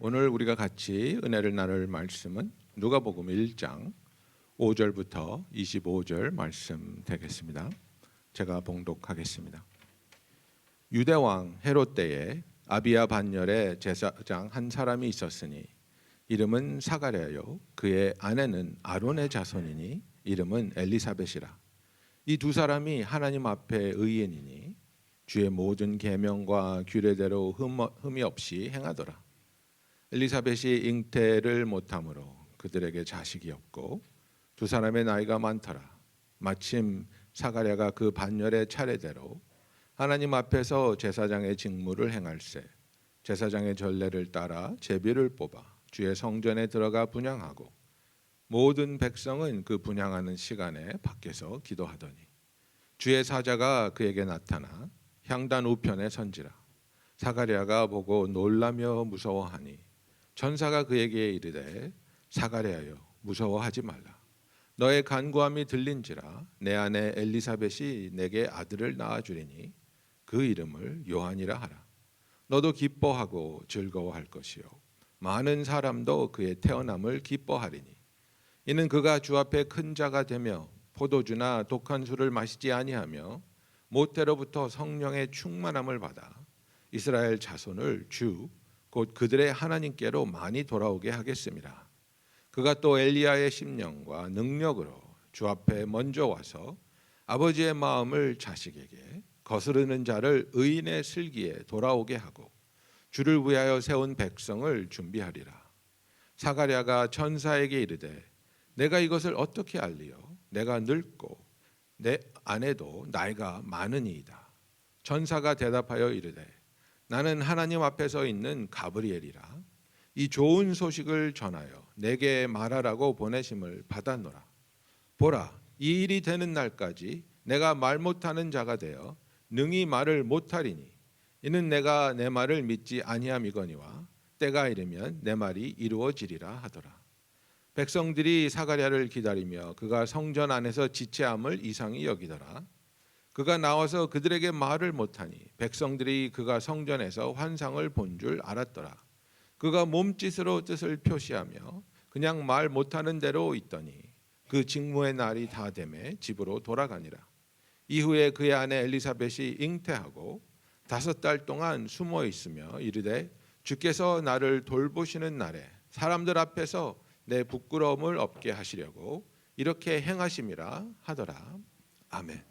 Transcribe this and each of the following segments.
오늘 우리가 같이 은혜를 나눌 말씀은 누가복음 1장 5절부터 25절 말씀 되겠습니다. 제가 봉독하겠습니다. 유대왕 헤롯 때에 아비야 반열에 제사장 한 사람이 있었으니 이름은 사가랴요 그의 아내는 아론의 자손이니 이름은 엘리사벳이라. 이 두 사람이 하나님 앞에 의인이니 주의 모든 계명과 규례대로 흠이 없이 행하더라. 엘리사벳이 잉태를 못함으로 그들에게 자식이 없고 두 사람의 나이가 많더라. 마침 사가랴가 그 반열의 차례대로 하나님 앞에서 제사장의 직무를 행할세 제사장의 전례를 따라 제비를 뽑아 주의 성전에 들어가 분향하고 모든 백성은 그 분향하는 시간에 밖에서 기도하더니 주의 사자가 그에게 나타나 향단 우편에 선지라. 사가랴가 보고 놀라며 무서워하니 천사가 그에게 이르되 사가랴여 무서워하지 말라. 너의 간구함이 들린지라. 내 아내 엘리사벳이 내게 아들을 낳아주리니 그 이름을 요한이라 하라. 너도 기뻐하고 즐거워할 것이요 많은 사람도 그의 태어남을 기뻐하리니 이는 그가 주 앞에 큰 자가 되며 포도주나 독한 술을 마시지 아니하며 모태로부터 성령의 충만함을 받아 이스라엘 자손을 주 곧 그들의 하나님께로 많이 돌아오게 하겠습니다. 그가 또 엘리야의 심령과 능력으로 주 앞에 먼저 와서 아버지의 마음을 자식에게 거스르는 자를 의인의 슬기에 돌아오게 하고 주를 위하여 세운 백성을 준비하리라. 사가랴가 천사에게 이르되 내가 이것을 어떻게 알리요? 내가 늙고 내 아내도 나이가 많으니이다. 천사가 대답하여 이르되 나는 하나님 앞에 서 있는 가브리엘이라. 이 좋은 소식을 전하여 내게 말하라고 보내심을 받았노라. 보라, 이 일이 되는 날까지 내가 말 못하는 자가 되어 능히 말을 못하리니 이는 내가 내 말을 믿지 아니함이거니와 때가 이르면 내 말이 이루어지리라 하더라. 백성들이 사가랴를 기다리며 그가 성전 안에서 지체함을 이상히 여기더라. 그가 나와서 그들에게 말을 못하니 백성들이 그가 성전에서 환상을 본 줄 알았더라. 그가 몸짓으로 뜻을 표시하며 그냥 말 못하는 대로 있더니 그 직무의 날이 다 되매 집으로 돌아가니라. 이후에 그의 아내 엘리사벳이 잉태하고 5달 동안 숨어 있으며 이르되 주께서 나를 돌보시는 날에 사람들 앞에서 내 부끄러움을 없게 하시려고 이렇게 행하심이라 하더라. 아멘.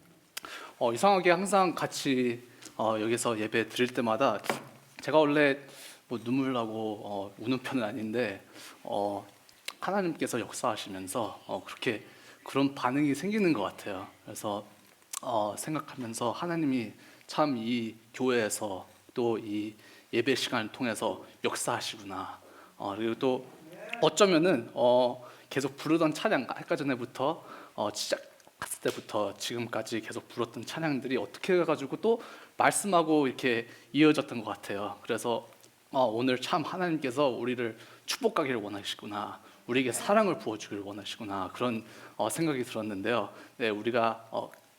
이상하게 항상 같이 여기서 예배 드릴 때마다 제가 원래 뭐 눈물 나고 우는 편은 아닌데 하나님께서 역사하시면서 그렇게 그런 반응이 생기는 것 같아요. 그래서 생각하면서 하나님이 참 이 교회에서 또 이 예배 시간을 통해서 역사하시구나. 그리고 또 어쩌면은 계속 부르던 찬양 아까 전에부터 시작했을 때부터 지금까지 계속 불렀던 찬양들이 어떻게 해가지고 또 말씀하고 이렇게 이어졌던 것 같아요. 그래서 오늘 참 하나님께서 우리를 축복하기를 원하시구나, 우리에게 사랑을 부어주기를 원하시구나, 그런 생각이 들었는데요. 네, 우리가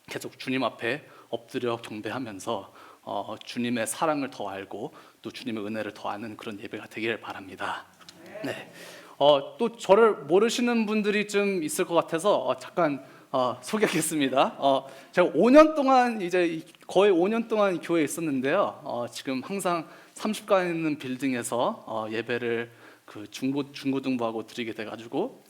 계속 주님 앞에 엎드려 경배하면서 주님의 사랑을 더 알고 또 주님의 은혜를 더 아는 그런 예배가 되기를 바랍니다. 네. 또 저를 모르시는 분들이 좀 있을 것 같아서 잠깐 소개하겠습니다. 제가 5년 동안 이제 거의 5년 동안 교회에 있었는데요. 지금 항상 30관 있는 빌딩에서 예배를 그 중고등부하고 드리게 돼가지고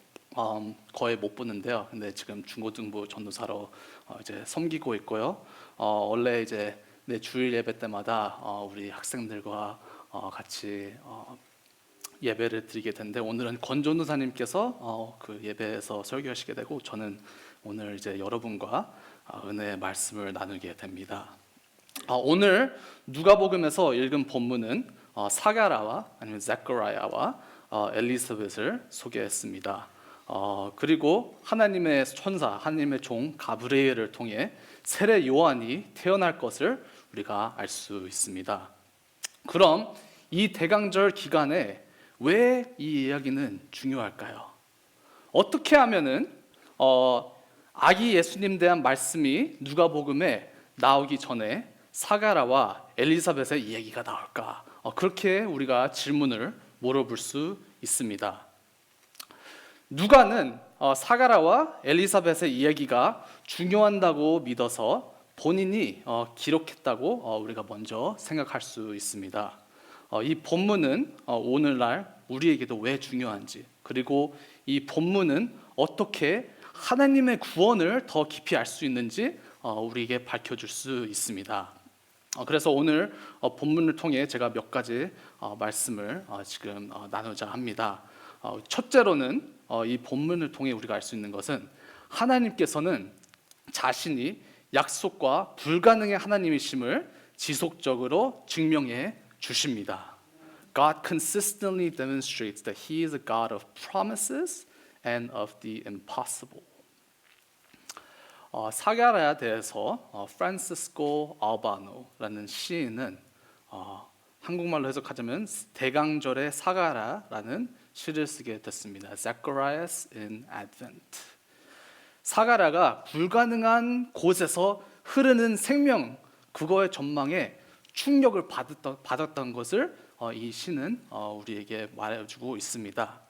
거의 못 보는데요. 근데 지금 중고등부 전도사로 이제 섬기고 있고요. 원래 이제 내 주일 예배 때마다 우리 학생들과 같이 예배를 드리게 되는데 오늘은 권 전도사님께서 그 예배에서 설교하시게 되고 저는 오늘 이제 여러분과 은혜의 말씀을 나누게 됩니다. 오늘 누가복음에서 읽은 본문은 사가랴와 아니면 제커리아와 엘리사벳을 소개했습니다. 그리고 하나님의 천사, 하나님의 종 가브리엘을 통해 세례 요한이 태어날 것을 우리가 알 수 있습니다. 그럼 이 대강절 기간에 왜 이 이야기는 중요할까요? 어떻게 하면은 아기 예수님 대한 말씀이 누가복음에 나오기 전에 사가랴와 엘리사벳의 이야기가 나올까? 그렇게 우리가 질문을 물어볼 수 있습니다. 누가는 사가라와 엘리사벳의 이야기가 중요하다고 믿어서 본인이 기록했다고 우리가 먼저 생각할 수 있습니다. 이 본문은 오늘날 우리에게도 왜 중요한지, 그리고 이 본문은 어떻게 하나님의 구원을 더 깊이 알 수 있는지 우리에게 밝혀줄 수 있습니다. 그래서 오늘 본문을 통해 제가 몇 가지 말씀을 지금 나누자 합니다. 첫째로는 이 본문을 통해 우리가 알 수 있는 것은 하나님께서는 자신이 약속과 불가능의 하나님이심을 지속적으로 증명해 주십니다. God consistently demonstrates that He is a God of promises and of the impossible. 사가랴에 대해서 프란시스코 알바노라는 시인은 한국말로 해석하자면 대강절의 사가랴라는 시를 쓰게 됐습니다. Zacharias in Advent. 사가랴가 불가능한 곳에서 흐르는 생명, 그거의 전망에 충격을 받았던 것을 이 시는 우리에게 말해주고 있습니다.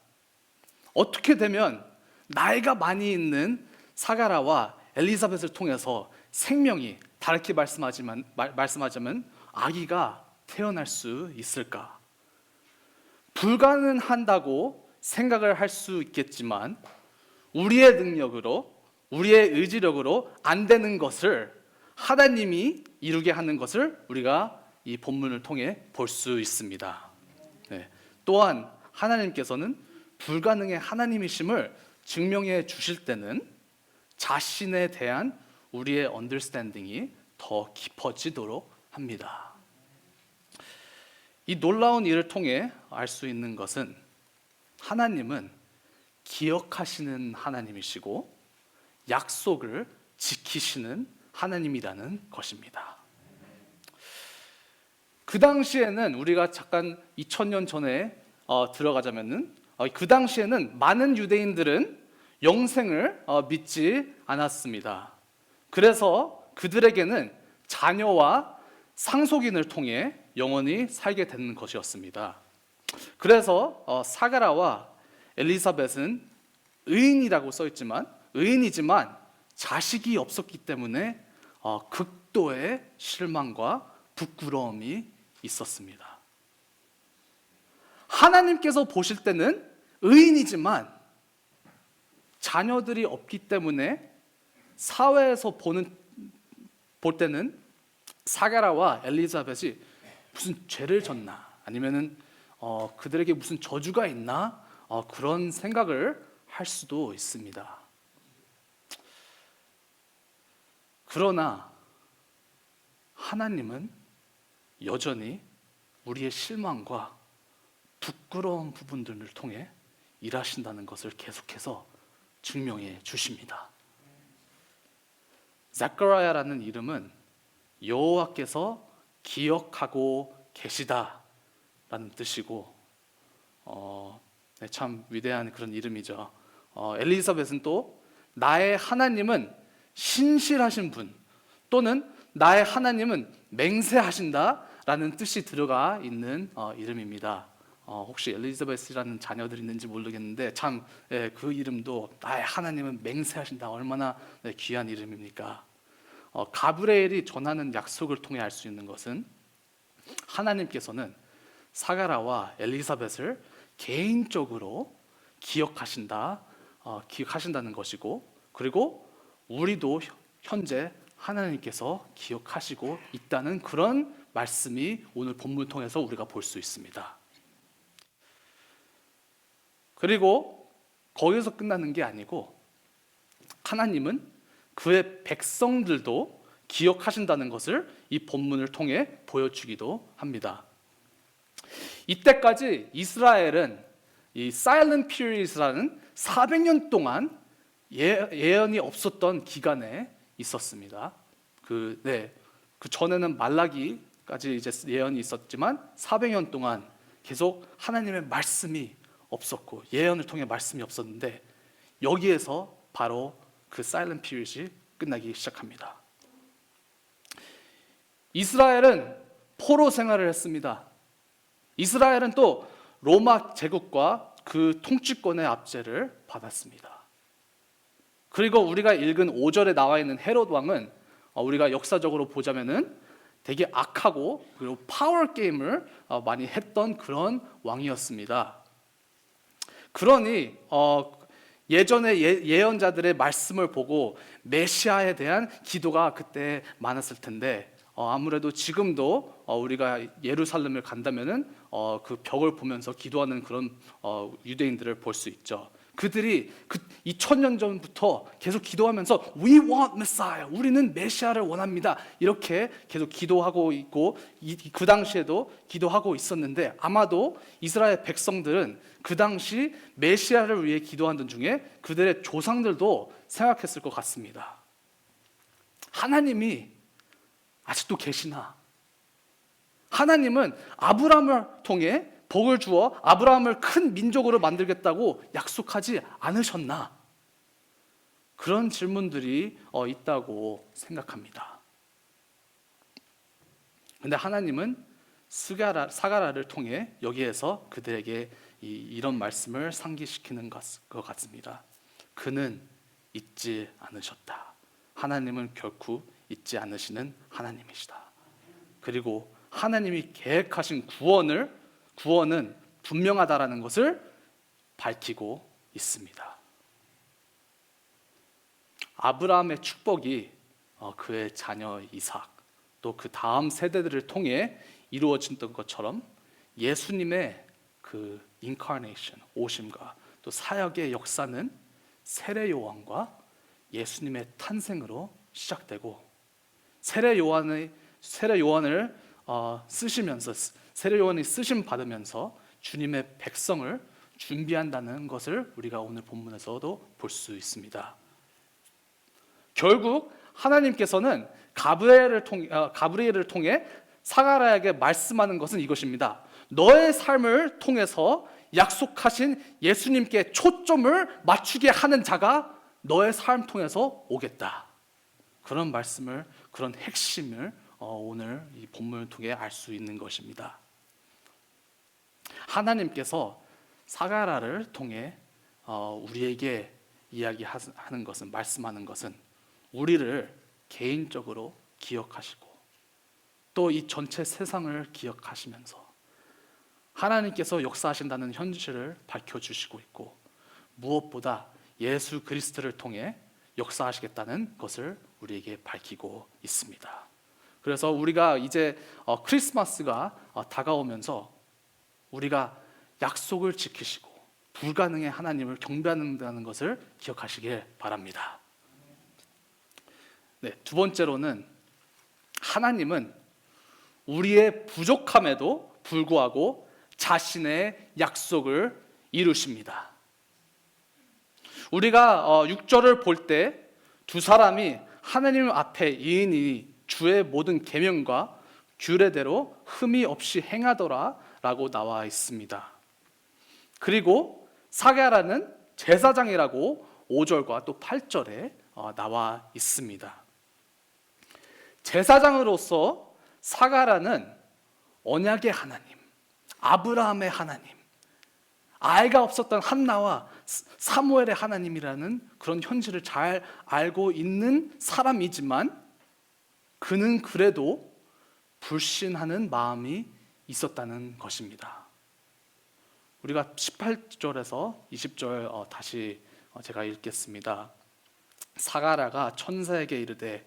어떻게 되면 나이가 많이 있는 사가랴와 엘리사벳을 통해서 생명이, 다르게 말씀하자면 아기가 태어날 수 있을까? 불가능한다고 생각을 할 수 있겠지만 우리의 능력으로, 우리의 의지력으로 안 되는 것을 하나님이 이루게 하는 것을 우리가 이 본문을 통해 볼 수 있습니다. 또한 하나님께서는 불가능의 하나님이심을 증명해 주실 때는 자신에 대한 우리의 언더스탠딩이 더 깊어지도록 합니다. 이 놀라운 일을 통해 알 수 있는 것은 하나님은 기억하시는 하나님이시고 약속을 지키시는 하나님이라는 것입니다. 그 당시에는 우리가 잠깐 2000년 전에 들어가자면은 그 당시에는 많은 유대인들은 영생을 믿지 않았습니다. 그래서 그들에게는 자녀와 상속인을 통해 영원히 살게 되는 것이었습니다. 그래서 사가랴와 엘리사벳은 의인이라고 써있지만 의인이지만 자식이 없었기 때문에 극도의 실망과 부끄러움이 있었습니다. 하나님께서 보실 때는 의인이지만 자녀들이 없기 때문에 사회에서 볼 때는 사가랴와 엘리사벳이 무슨 죄를 졌나, 아니면은 그들에게 무슨 저주가 있나, 그런 생각을 할 수도 있습니다. 그러나 하나님은 여전히 우리의 실망과 부끄러운 부분들을 통해 일하신다는 것을 계속해서 증명해 주십니다. 자카리아라는 이름은 여호와께서 기억하고 계시다라는 뜻이고 참 위대한 그런 이름이죠. 엘리사벳은 또 나의 하나님은 신실하신 분, 또는 나의 하나님은 맹세하신다라는 뜻이 들어가 있는 이름입니다. 혹시 엘리자베스라는 자녀들이 있는지 모르겠는데 참 그 이름도 나의 하나님은 맹세하신다, 얼마나 귀한 이름입니까? 가브리엘이 전하는 약속을 통해 알 수 있는 것은 하나님께서는 사가랴와 엘리사벳을 개인적으로 기억하신다는 것이고, 그리고 우리도 현재 하나님께서 기억하시고 있다는 그런 말씀이 오늘 본문을 통해서 우리가 볼 수 있습니다. 그리고 거기서 끝나는 게 아니고 하나님은 그의 백성들도 기억하신다는 것을 이 본문을 통해 보여주기도 합니다. 이때까지 이스라엘은 이 Silent Period라는 400년 동안 예언이 없었던 기간에 있었습니다. 그 전에는 말라기까지 이제 예언이 있었지만 400년 동안 계속 하나님의 말씀이 없었고 예언을 통해 말씀이 없었는데 여기에서 바로 그 Silent Period이 끝나기 시작합니다. 이스라엘은 포로 생활을 했습니다. 이스라엘은 또 로마 제국과 그 통치권의 압제를 받았습니다. 그리고 우리가 읽은 5절에 나와 있는 헤롯 왕은 우리가 역사적으로 보자면은 되게 악하고 그리고 파워 게임을 많이 했던 그런 왕이었습니다. 그러니 예전에 예언자들의 말씀을 보고 메시아에 대한 기도가 그때 많았을 텐데 아무래도 지금도 우리가 예루살렘을 간다면은 그 벽을 보면서 기도하는 그런 유대인들을 볼 수 있죠. 그들이 2000년 전부터 계속 기도하면서 We want Messiah, 우리는 메시아를 원합니다, 이렇게 계속 기도하고 있고 그 당시에도 기도하고 있었는데 아마도 이스라엘 백성들은 그 당시 메시아를 위해 기도하는 중에 그들의 조상들도 생각했을 것 같습니다. 하나님이 아직도 계시나? 하나님은 아브라함을 통해 복을 주어 아브라함을 큰 민족으로 만들겠다고 약속하지 않으셨나? 그런 질문들이 있다고 생각합니다. 근데 하나님은 사가라를 통해 여기에서 그들에게 이런 말씀을 상기시키는 것 같습니다. 그는 잊지 않으셨다. 하나님은 결코 잊지 않으시는 하나님이시다. 그리고 하나님이 계획하신 구원은 분명하다라는 것을 밝히고 있습니다. 아브라함의 축복이 그의 자녀 이삭 또 그 다음 세대들을 통해 이루어졌던 것처럼 예수님의 그 인카네이션, 오심과 또 사역의 역사는 세례 요한과 예수님의 탄생으로 시작되고 세례 요한을 쓰시면서 세례 요한이 쓰심 받으면서 주님의 백성을 준비한다는 것을 우리가 오늘 본문에서도 볼 수 있습니다. 결국 하나님께서는 가브리엘을 통해 사가랴에게 말씀하는 것은 이것입니다. 너의 삶을 통해서 약속하신 예수님께 초점을 맞추게 하는 자가 너의 삶 통해서 오겠다. 그런 말씀을, 그런 핵심을 오늘 이 본문을 통해 알 수 있는 것입니다. 하나님께서 사가랴를 통해 우리에게 이야기하는 것은, 말씀하는 것은 우리를 개인적으로 기억하시고 또 이 전체 세상을 기억하시면서 하나님께서 역사하신다는 현실을 밝혀주시고 있고 무엇보다 예수 그리스도를 통해 역사하시겠다는 것을 우리에게 밝히고 있습니다. 그래서 우리가 이제 크리스마스가 다가오면서 우리가 약속을 지키시고 불가능의 하나님을 경배한다는 것을 기억하시길 바랍니다. 네, 두 번째로는 하나님은 우리의 부족함에도 불구하고 자신의 약속을 이루십니다. 우리가 6절을 볼 때 두 사람이 하나님 앞에 이인이 주의 모든 계명과 규례대로 흠이 없이 행하더라 라고 나와 있습니다. 그리고 사가랴는 제사장이라고 5절과 또 8절에 나와 있습니다. 제사장으로서 사가랴는 언약의 하나님, 아브라함의 하나님, 아이가 없었던 한나와 사무엘의 하나님이라는 그런 현실을 잘 알고 있는 사람이지만 그는 그래도 불신하는 마음이 있었다는 것입니다. 우리가 18절에서 20절 다시 제가 읽겠습니다. 사가랴가 천사에게 이르되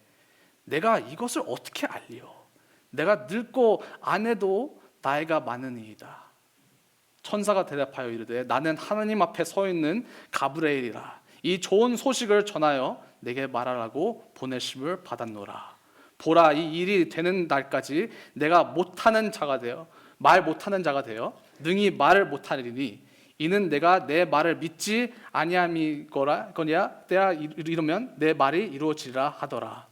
내가 이것을 어떻게 알리오? 내가 늙고 아내도 나이가 많으니이다. 천사가 대답하여 이르되 나는 하나님 앞에 서 있는 가브리엘이라. 이 좋은 소식을 전하여 내게 말하라고 보내심을 받았노라. 보라, 이 일이 되는 날까지 내가 말 못하는 자가 되어 능히 말을 못하리니 이는 내가 내 말을 믿지 아니함이거니와 때가 이르면 내 말이 이루어지리라 하더라.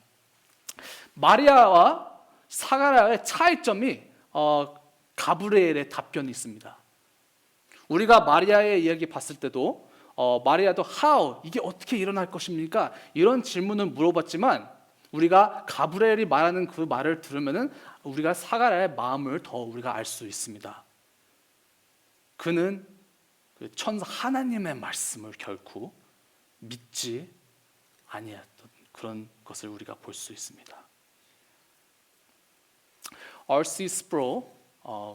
마리아와 사가랴의 차이점이 가브리엘의 답변이 있습니다. 우리가 마리아의 이야기 봤을 때도 마리아도 how, 이게 어떻게 일어날 것입니까? 이런 질문을 물어봤지만 우리가 가브리엘이 말하는 그 말을 들으면은 우리가 사가랴의 마음을 더 우리가 알 수 있습니다. 그는 그 천사 하나님의 말씀을 결코 믿지 아니했던 그런 것을 우리가 볼 수 있습니다. R.C. Sproul,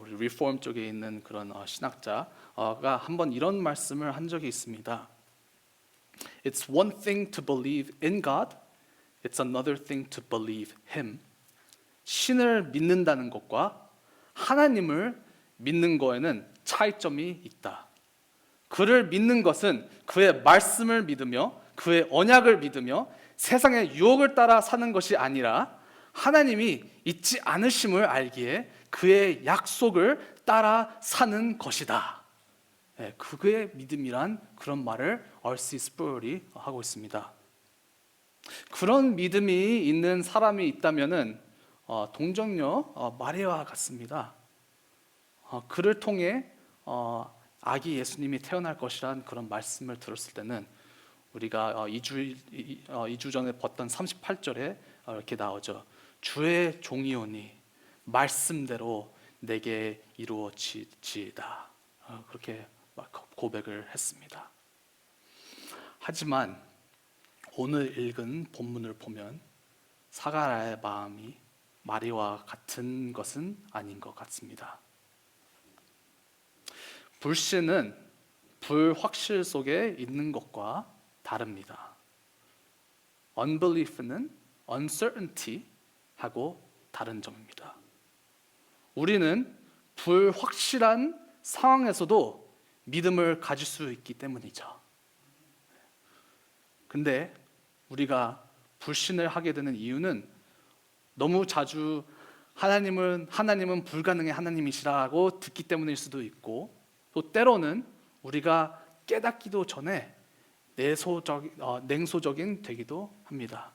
우리 리폼 쪽에 있는 그런 신학자가 한번 이런 말씀을 한 적이 있습니다. It's one thing to believe in God, it's another thing to believe Him. 신을 믿는다는 것과 하나님을 믿는 거에는 차이점이 있다. 그를 믿는 것은 그의 말씀을 믿으며 그의 언약을 믿으며 세상의 유혹을 따라 사는 것이 아니라 하나님이 잊지 않으심을 알기에 그의 약속을 따라 사는 것이다. 그의 믿음이란 그런 말을 R.C. 스프롤이 하고 있습니다. 그런 믿음이 있는 사람이 있다면은 동정녀 마리아와 같습니다. 그를 통해 아기 예수님이 태어날 것이란 그런 말씀을 들었을 때는 우리가 2주 전에 봤던 38절에 이렇게 나오죠. 주의 종이오니 말씀대로 내게 이루어지이다. 그렇게 고백을 했습니다. 하지만 오늘 읽은 본문을 보면 사가랴의 마음이 마리아와 같은 것은 아닌 것 같습니다. 불신은 불확실 속에 있는 것과 다릅니다. Unbelief는 uncertainty하고 다른 점입니다. 우리는 불확실한 상황에서도 믿음을 가질 수 있기 때문이죠. 근데 우리가 불신을 하게 되는 이유는 너무 자주 하나님은 불가능의 하나님이시라고 듣기 때문일 수도 있고, 또 때로는 우리가 깨닫기도 전에 냉소적인 되기도 합니다.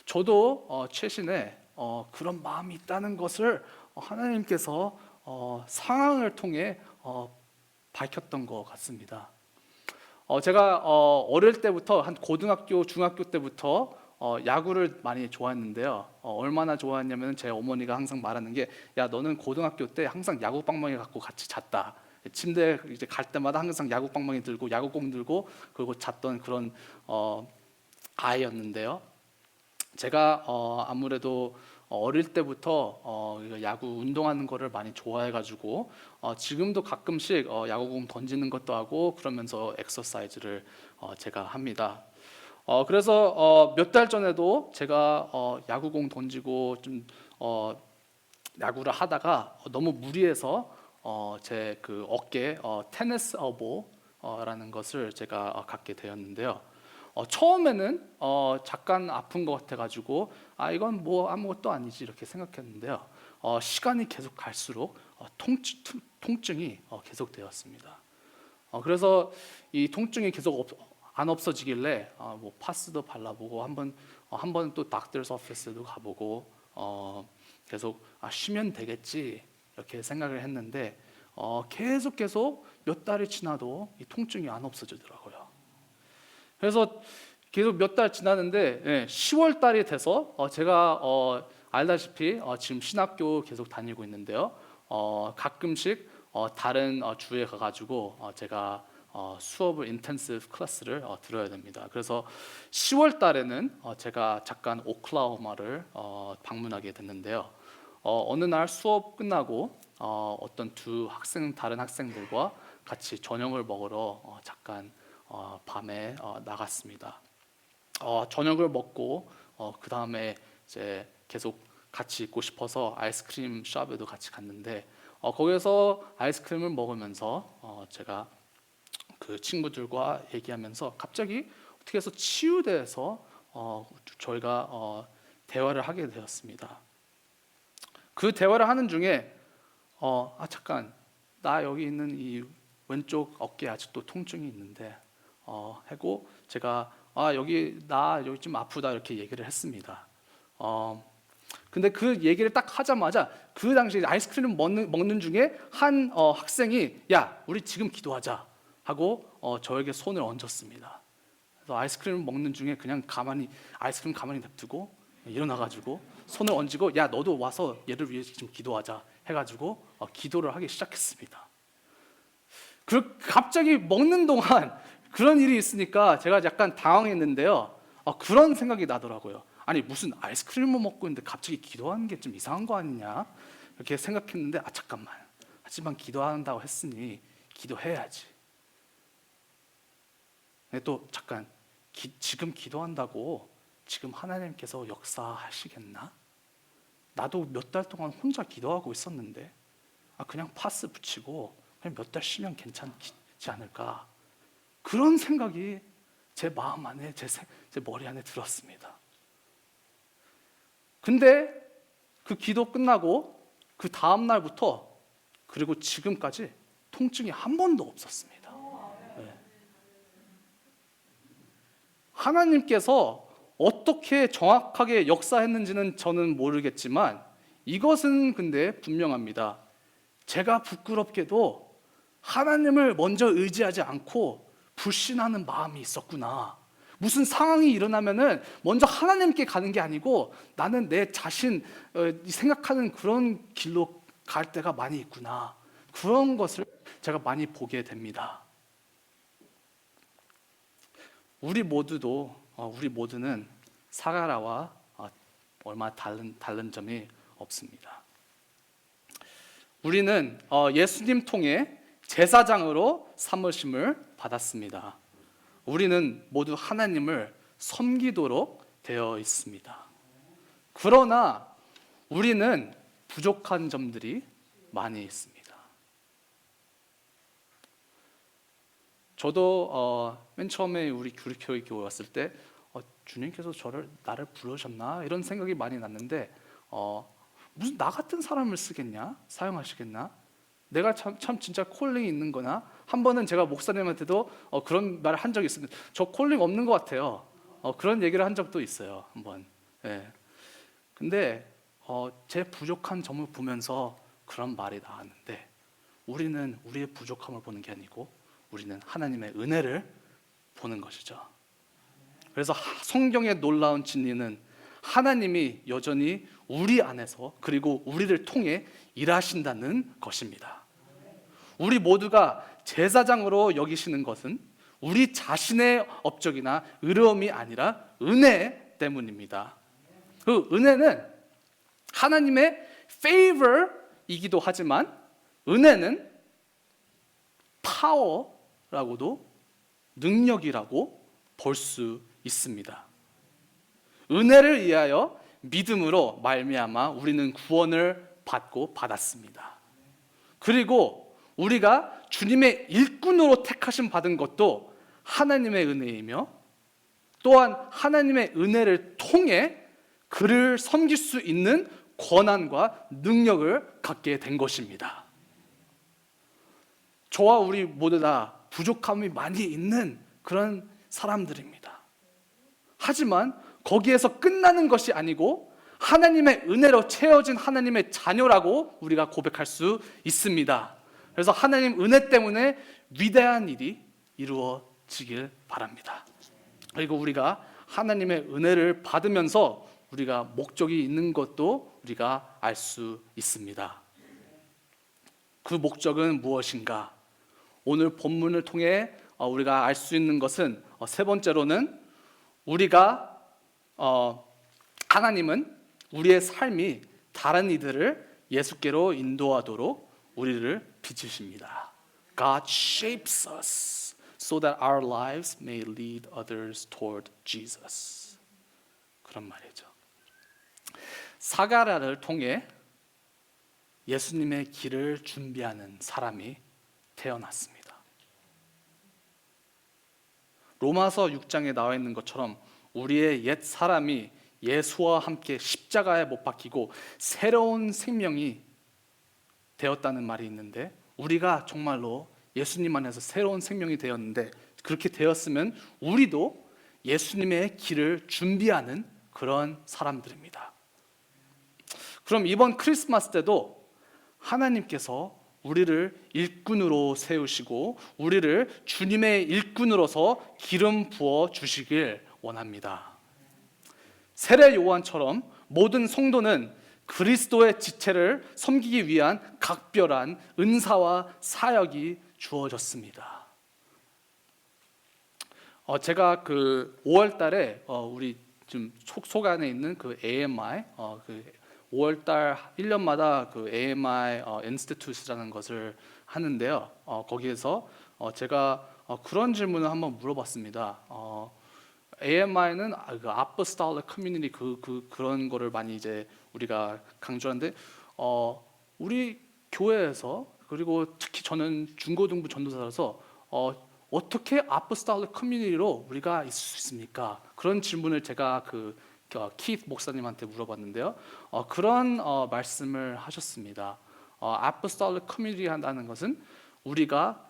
저도 최신에 그런 마음이 있다는 것을 하나님께서 상황을 통해 밝혔던 것 같습니다. 제가 어릴 때부터 한 고등학교, 중학교 때부터 야구를 많이 좋아했는데요. 얼마나 좋아했냐면 제 어머니가 항상 말하는 게, 야 너는 고등학교 때 항상 야구 방망이 갖고 같이 잤다. 침대에 이제 갈 때마다 항상 야구 방망이 들고 야구공 들고 그리고 잤던 그런 아이였는데요. 제가 아무래도 어릴 때부터 야구 운동하는 거를 많이 좋아해가지고 지금도 가끔씩 야구공 던지는 것도 하고 그러면서 엑서사이즈를 제가 합니다. 그래서 몇 달 전에도 제가 야구공 던지고 좀 야구를 하다가 너무 무리해서 제 그 어깨에 테니스 엘보라는 것을 제가 갖게 되었는데요. 처음에는 잠깐 아픈 것 같아가지고 이건 뭐 아무것도 아니지 이렇게 생각했는데요. 시간이 계속 갈수록 통증이 계속되었습니다. 그래서 이 통증이 계속 안 없어지길래 뭐 파스도 발라보고 한번 또 닥터스 오피스도 가보고 계속 쉬면 되겠지 이렇게 생각을 했는데 계속 몇 달이 지나도 이 통증이 안 없어지더라고요. 그래서 계속 몇 달 지났는데 10월 달이 돼서 제가 알다시피 지금 신학교 계속 다니고 있는데요. 가끔씩 다른 주에 가가지고 제가 수업을 인텐시브 클래스를 들어야 됩니다. 그래서 10월 달에는 제가 잠깐 오클라호마를 방문하게 됐는데요. 어느 날 수업 끝나고 어떤 다른 학생들과 같이 저녁을 먹으러 잠깐 밤에 나갔습니다. 저녁을 먹고 그 다음에 이제 계속 같이 있고 싶어서 아이스크림 숍에도 같이 갔는데 거기서 아이스크림을 먹으면서 제가 그 친구들과 얘기하면서 갑자기 어떻게 해서 치유대에서 저희가 대화를 하게 되었습니다. 그 대화를 하는 중에 잠깐 나 여기 있는 이 왼쪽 어깨에 아직도 통증이 있는데 하고 제가 여기 좀 아프다 이렇게 얘기를 했습니다. 근데 그 얘기를 딱 하자마자 그 당시 아이스크림 먹는 중에 한 학생이 야 우리 지금 기도하자 하고 저에게 손을 얹었습니다. 그래서 아이스크림 먹는 중에 그냥 아이스크림 가만히 냅두고 일어나가지고 손을 얹고 야 너도 와서 얘를 위해 지금 기도하자 해가지고 기도를 하기 시작했습니다. 갑자기 먹는 동안 그런 일이 있으니까 제가 약간 당황했는데요. 그런 생각이 나더라고요. 아니 무슨 아이스크림을 먹고 있는데 갑자기 기도하는 게 좀 이상한 거 아니냐 이렇게 생각했는데 잠깐만. 하지만 기도한다고 했으니 기도해야지. 또 잠깐 지금 기도한다고 지금 하나님께서 역사하시겠나? 나도 몇 달 동안 혼자 기도하고 있었는데 그냥 파스 붙이고 그냥 몇 달 쉬면 괜찮지 않을까? 그런 생각이 제 마음 안에 제 머리 안에 들었습니다. 근데 그 기도 끝나고 그 다음 날부터 그리고 지금까지 통증이 한 번도 없었습니다. 네. 하나님께서 어떻게 정확하게 역사했는지는 저는 모르겠지만 이것은 근데 분명합니다. 제가 부끄럽게도 하나님을 먼저 의지하지 않고 불신하는 마음이 있었구나. 무슨 상황이 일어나면은 먼저 하나님께 가는 게 아니고 나는 내 자신 생각하는 그런 길로 갈 때가 많이 있구나. 그런 것을 제가 많이 보게 됩니다. 우리 모두는 사가라와 얼마 다른 점이 없습니다. 우리는 예수님 통해 제사장으로 삼으심을 받았습니다. 우리는 모두 하나님을 섬기도록 되어 있습니다. 그러나 우리는 부족한 점들이 많이 있습니다. 저도 맨 처음에 우리 교회 왔을 때 주님께서 나를 부르셨나 이런 생각이 많이 났는데 무슨 나 같은 사람을 쓰겠냐? 사용하시겠나? 내가 참 진짜 콜링이 있는 거나? 한 번은 제가 목사님한테도 그런 말을 한 적이 있습니다. 저 콜링 없는 것 같아요. 그런 얘기를 한 적도 있어요. 한번. 예. 근데 제 부족한 점을 보면서 그런 말이 나왔는데 우리는 우리의 부족함을 보는 게 아니고 우리는 하나님의 은혜를 보는 것이죠. 그래서 성경의 놀라운 진리는 하나님이 여전히 우리 안에서 그리고 우리를 통해 일하신다는 것입니다. 우리 모두가 제사장으로 여기시는 것은 우리 자신의 업적이나 의로움이 아니라 은혜 때문입니다. 그 은혜는 하나님의 favor이기도 하지만 은혜는 파워라고도 능력이라고 볼 수 있습니다. 은혜를 위하여 믿음으로 말미암아 우리는 구원을 받고 받았습니다. 그리고 우리가 주님의 일꾼으로 택하심 받은 것도 하나님의 은혜이며 또한 하나님의 은혜를 통해 그를 섬길 수 있는 권한과 능력을 갖게 된 것입니다. 저와 우리 모두 다 부족함이 많이 있는 그런 사람들입니다. 하지만 거기에서 끝나는 것이 아니고 하나님의 은혜로 채워진 하나님의 자녀라고 우리가 고백할 수 있습니다. 그래서 하나님 은혜 때문에 위대한 일이 이루어지길 바랍니다. 그리고 우리가 하나님의 은혜를 받으면서 우리가 목적이 있는 것도 우리가 알 수 있습니다. 그 목적은 무엇인가? 오늘 본문을 통해 우리가 알 수 있는 것은 세 번째로는 우리가 하나님은 우리의 삶이 다른 이들을 예수께로 인도하도록 우리를 빚으십니다. God shapes us so that our lives may lead others toward Jesus. 그런 말이죠. 사가랴를 통해 예수님의 길을 준비하는 사람이 태어났습니다. 로마서 6장에 나와 있는 것처럼 우리의 옛 사람이 예수와 함께 십자가에 못 박히고 새로운 생명이 되었다는 말이 있는데 우리가 정말로 예수님 안에서 새로운 생명이 되었는데 그렇게 되었으면 우리도 예수님의 길을 준비하는 그런 사람들입니다. 그럼 이번 크리스마스 때도 하나님께서 우리를 일꾼으로 세우시고 우리를 주님의 일꾼으로서 기름 부어 주시길 원합니다. 세례 요한처럼 모든 성도는 그리스도의 지체를 섬기기 위한 각별한 은사와 사역이 주어졌습니다. 제가 그 5월달에 우리 지금 속 안에 있는 그 AMI 그 5월달 1년마다 그 AMI 인스티튜트라는 것을 하는데요. 거기에서 제가 그런 질문을 한번 물어봤습니다. AMI는 그 아포스톨릭 커뮤니티 그런 거를 많이 이제 우리가 강조하는데 우리 교회에서 그리고 특히 저는 중고등부 전도사라서 어떻게 아포스톨릭 커뮤니티로 우리가 있을 수 있습니까? 그런 질문을 제가 키트 목사님한테 물어봤는데요. 그런 말씀을 하셨습니다. 아포스톨릭 커뮤니티 한다는 것은 우리가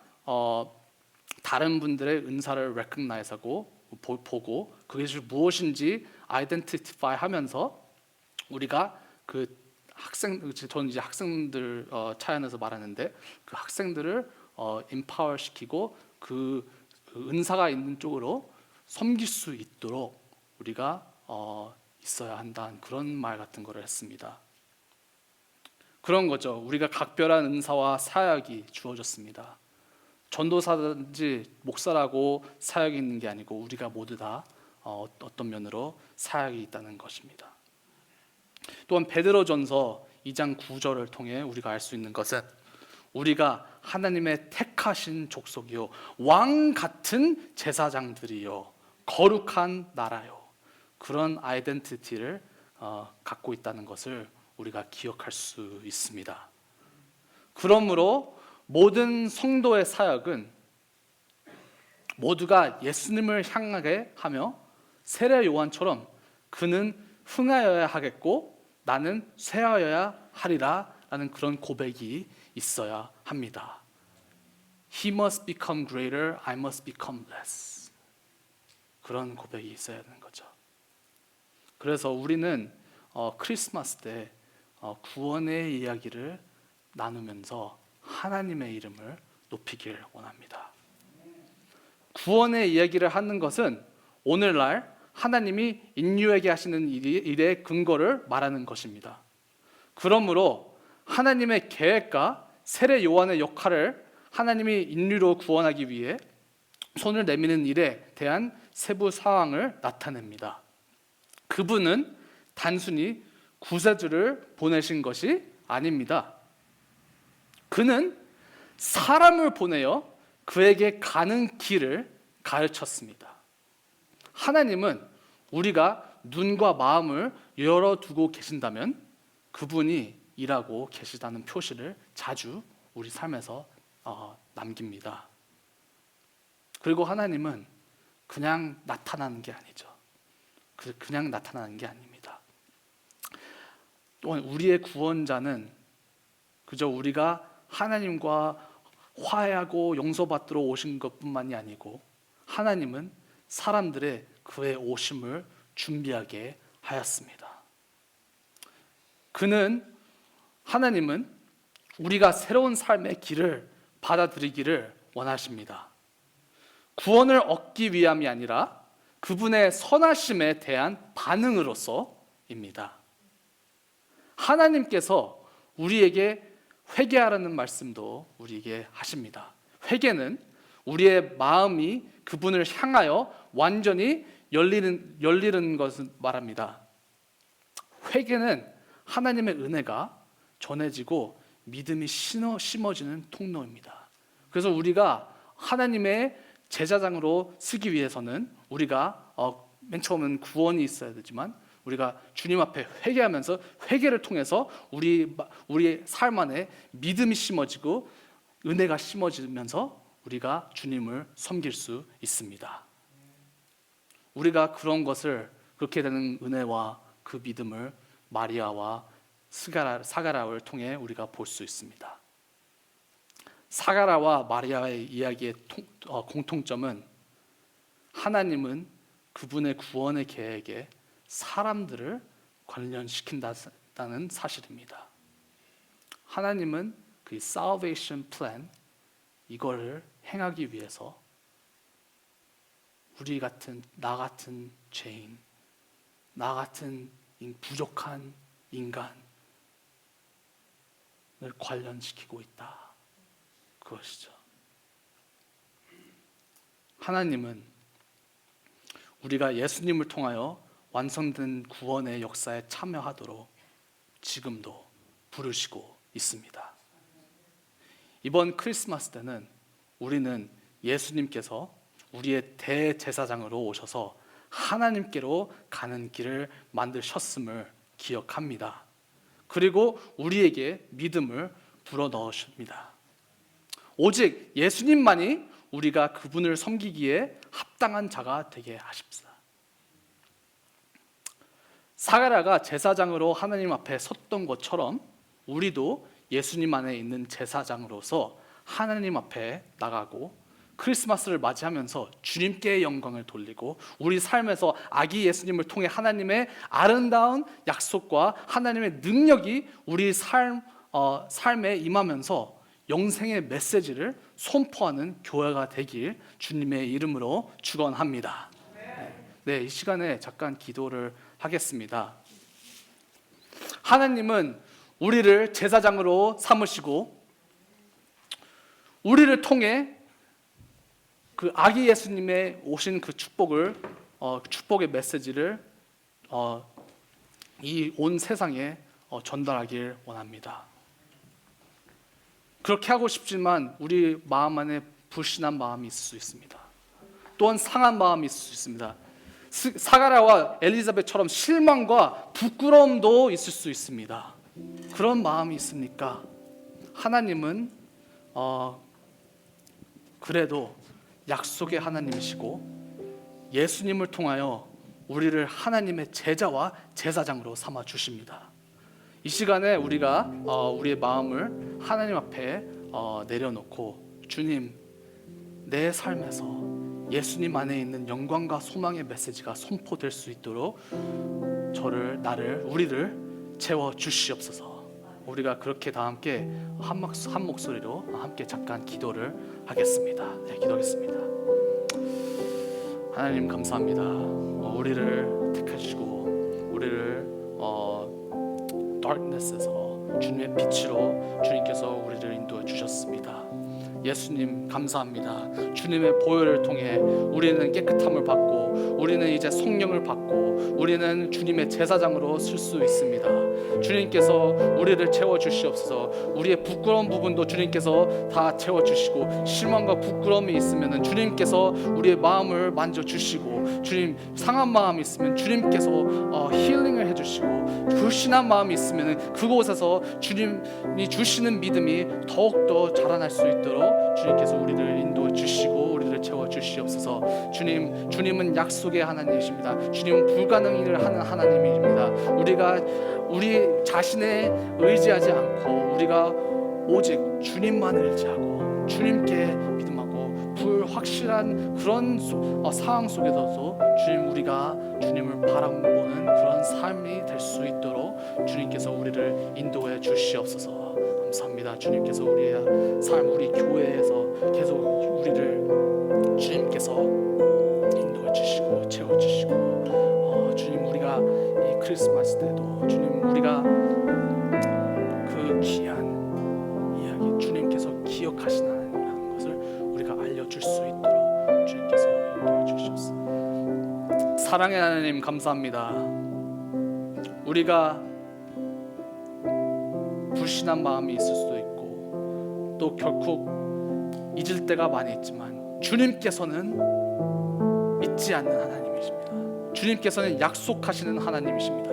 다른 분들의 은사를 recognize하고 보고 그것이 무엇인지 identify 하면서 우리가 그 저는 이제 학생들 차원에서 말하는데 그 학생들을 empower 시키고 그 은사가 있는 쪽으로 섬길 수 있도록 우리가 있어야 한다는 그런 말 같은 거를 했습니다. 그런 거죠. 우리가 각별한 은사와 사역이 주어졌습니다. 전도사든지 목사라고 사역이 있는 게 아니고 우리가 모두 다 어떤 면으로 사역이 있다는 것입니다. 또한 베드로전서 2장 9절을 통해 우리가 알 수 있는 것은 우리가 하나님의 택하신 족속이요 왕 같은 제사장들이요 거룩한 나라요 그런 아이덴티티를 갖고 있다는 것을 우리가 기억할 수 있습니다. 그러므로 모든 성도의 사역은 모두가 예수님을 향하게 하며 세례 요한처럼 그는 흥하여야 하겠고 나는 쇠하여야 하리라 라는 그런 고백이 있어야 합니다. He must become greater, I must become less. 그런 고백이 있어야 하는 거죠. 그래서 우리는 크리스마스 때 구원의 이야기를 나누면서 하나님의 이름을 높이길 원합니다. 구원의 이야기를 하는 것은 오늘날 하나님이 인류에게 하시는 일의 근거를 말하는 것입니다. 그러므로 하나님의 계획과 세례 요한의 역할을 하나님이 인류로 구원하기 위해 손을 내미는 일에 대한 세부 상황을 나타냅니다. 그분은 단순히 구세주를 보내신 것이 아닙니다. 그는 사람을 보내어 그에게 가는 길을 가르쳤습니다. 하나님은 우리가 눈과 마음을 열어두고 계신다면 그분이 일하고 계시다는 표시를 자주 우리 삶에서 남깁니다. 그리고 하나님은 그냥 나타나는 게 아니죠. 그냥 나타나는 게 아닙니다. 또한 우리의 구원자는 그저 우리가 하나님과 화해하고 용서받도록 오신 것뿐만이 아니고 하나님은 사람들의 그의 오심을 준비하게 하였습니다. 하나님은 우리가 새로운 삶의 길을 받아들이기를 원하십니다. 구원을 얻기 위함이 아니라 그분의 선하심에 대한 반응으로서입니다. 하나님께서 우리에게 회개하라는 말씀도 우리에게 하십니다. 회개는 우리의 마음이 그분을 향하여 완전히 열리는 것을 말합니다. 회개는 하나님의 은혜가 전해지고 믿음이 심어지는 통로입니다. 그래서 우리가 하나님의 제사장으로 쓰기 위해서는 우리가 맨 처음은 구원이 있어야 되지만 우리가 주님 앞에 회개하면서 회개를 통해서 우리의 삶 안에 믿음이 심어지고 은혜가 심어지면서 우리가 주님을 섬길 수 있습니다. 우리가 그런 것을 그렇게 되는 은혜와 그 믿음을 마리아와 사가라를 통해 우리가 볼 수 있습니다. 사가라와 마리아의 이야기의 공통점은 하나님은 그분의 구원의 계획에 사람들을 관련시킨다는 사실입니다. 하나님은 그 salvation plan 이거를 행하기 위해서 나 같은 죄인, 나 같은 부족한 인간, 관련시키고 있다. 그것이죠. 하나님은 우리가 예수님을 통하여 완성된 구원의 역사에 참여하도록 지금도 부르시고 있습니다. 이번 크리스마스 때는 우리는 예수님께서 우리의 대제사장으로 오셔서 하나님께로 가는 길을 만드셨음을 기억합니다. 그리고 우리에게 믿음을 불어넣으십니다. 오직 예수님만이 우리가 그분을 섬기기에 합당한 자가 되게 하십시다. 사가랴가 제사장으로 하나님 앞에 섰던 것처럼 우리도 예수님 안에 있는 제사장으로서 하나님 앞에 나가고 크리스마스를 맞이하면서 주님께 영광을 돌리고 우리 삶에서 아기 예수님을 통해 하나님의 아름다운 약속과 하나님의 능력이 우리 삶에 임하면서 영생의 메시지를 선포하는 교회가 되길 주님의 이름으로 축원합니다. 네, 이 시간에 잠깐 기도를 하겠습니다. 하나님은 우리를 제사장으로 삼으시고 우리를 통해 그 아기 예수님의 오신 그 축복의 메시지를 이 온 세상에 전달하길 원합니다. 그렇게 하고 싶지만 우리 마음 안에 불신한 마음이 있을 수 있습니다. 또한 상한 마음이 있을 수 있습니다. 사가랴와 엘리자벳처럼 실망과 부끄러움도 있을 수 있습니다. 그런 마음이 있으니까 하나님은 그래도 약속의 하나님이시고 예수님을 통하여 우리를 하나님의 제자와 제사장으로 삼아 주십니다. 이 시간에 우리가 우리의 마음을 하나님 앞에 내려놓고 주님, 내 삶에서 예수님 안에 있는 영광과 소망의 메시지가 선포될 수 있도록 우리를 채워 주시옵소서. 우리가 그렇게 다 함께 한 목소리로 함께 잠깐 기도를 하겠습니다. 네, 기도하겠습니다. 하나님 감사합니다. 우리를 택해 주시고 우리를 darkness에서 주님의 빛으로 주님께서 우리를 인도해 주셨습니다. 예수님 감사합니다. 주님의 보혈을 통해 우리는 깨끗함을 받고 우리는 이제 성령을 받고 우리는 주님의 제사장으로 쓸 수 있습니다. 주님께서 우리를 채워주시옵소서. 우리의 부끄러운 부분도 주님께서 다 채워주시고 실망과 부끄러움이 있으면 주님께서 우리의 마음을 만져주시고 주님 상한 마음이 있으면 주님께서 힐링을 해주시고 불신한 마음이 있으면 그곳에서 주님이 주시는 믿음이 더욱더 자라날 수 있도록 주님께서 우리를 인도해 주시고 우리를 채워 주시옵소서. 주님은 약속의 하나님이십니다. 주님은 불가능한 일을 하는 하나님입니다. 우리가 우리 자신에 의지하지 않고 우리가 오직 주님만을 의지하고 주님께 믿음하고 불확실한 그런 상황 속에서도 우리가 주님을 바라보는 그런 삶이 될 수 있도록 주님께서 우리를 인도해 주시옵소서. 감사합니다. 주님께서 우리의 삶, 우리 교회에서 계속 우리를 주님께서 인도해 주시고 채워 주시고 주님, 우리가 이 크리스마스 때도 주님, 우리가 그 귀한 이야기 주님께서 기억하시는 하나님이라는 것을 우리가 알려줄 수 있도록 주님께서 인도해 주시옵소서. 사랑의 하나님 감사합니다. 우리가 불신한 마음이 있을 수도 있고 또 결국 잊을 때가 많이 있지만 주님께서는 잊지 않는 하나님이십니다. 주님께서는 약속하시는 하나님이십니다.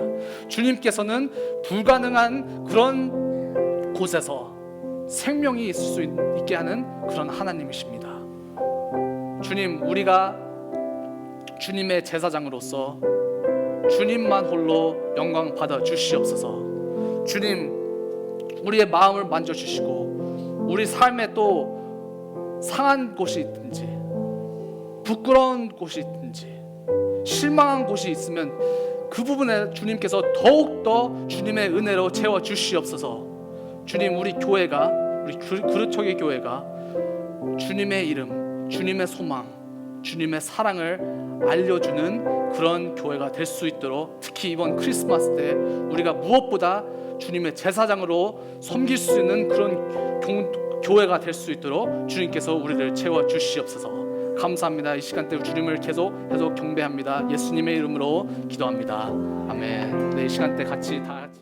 주님께서는 불가능한 그런 곳에서 생명이 있을 수 있게 하는 그런 하나님이십니다. 주님, 우리가 주님의 제사장으로서 주님만 홀로 영광 받아 주시옵소서. 주님, 우리의 마음을 만져주시고 우리 삶에 또 상한 곳이 있든지 부끄러운 곳이 있든지 실망한 곳이 있으면 그 부분에 주님께서 더욱더 주님의 은혜로 채워주시옵소서. 주님, 우리 교회가, 우리 그루터기 교회가 주님의 이름, 주님의 소망, 주님의 사랑을 알려주는 그런 교회가 될 수 있도록, 특히 이번 크리스마스 때 우리가 무엇보다 주님의 제사장으로 섬길 수 있는 그런 교회가 될 수 있도록 주님께서 우리를 채워 주시옵소서. 감사합니다. 이 시간 때 주님을 계속 경배합니다. 예수님의 이름으로 기도합니다. 아멘. 네, 이 시간 때 같이 다 같이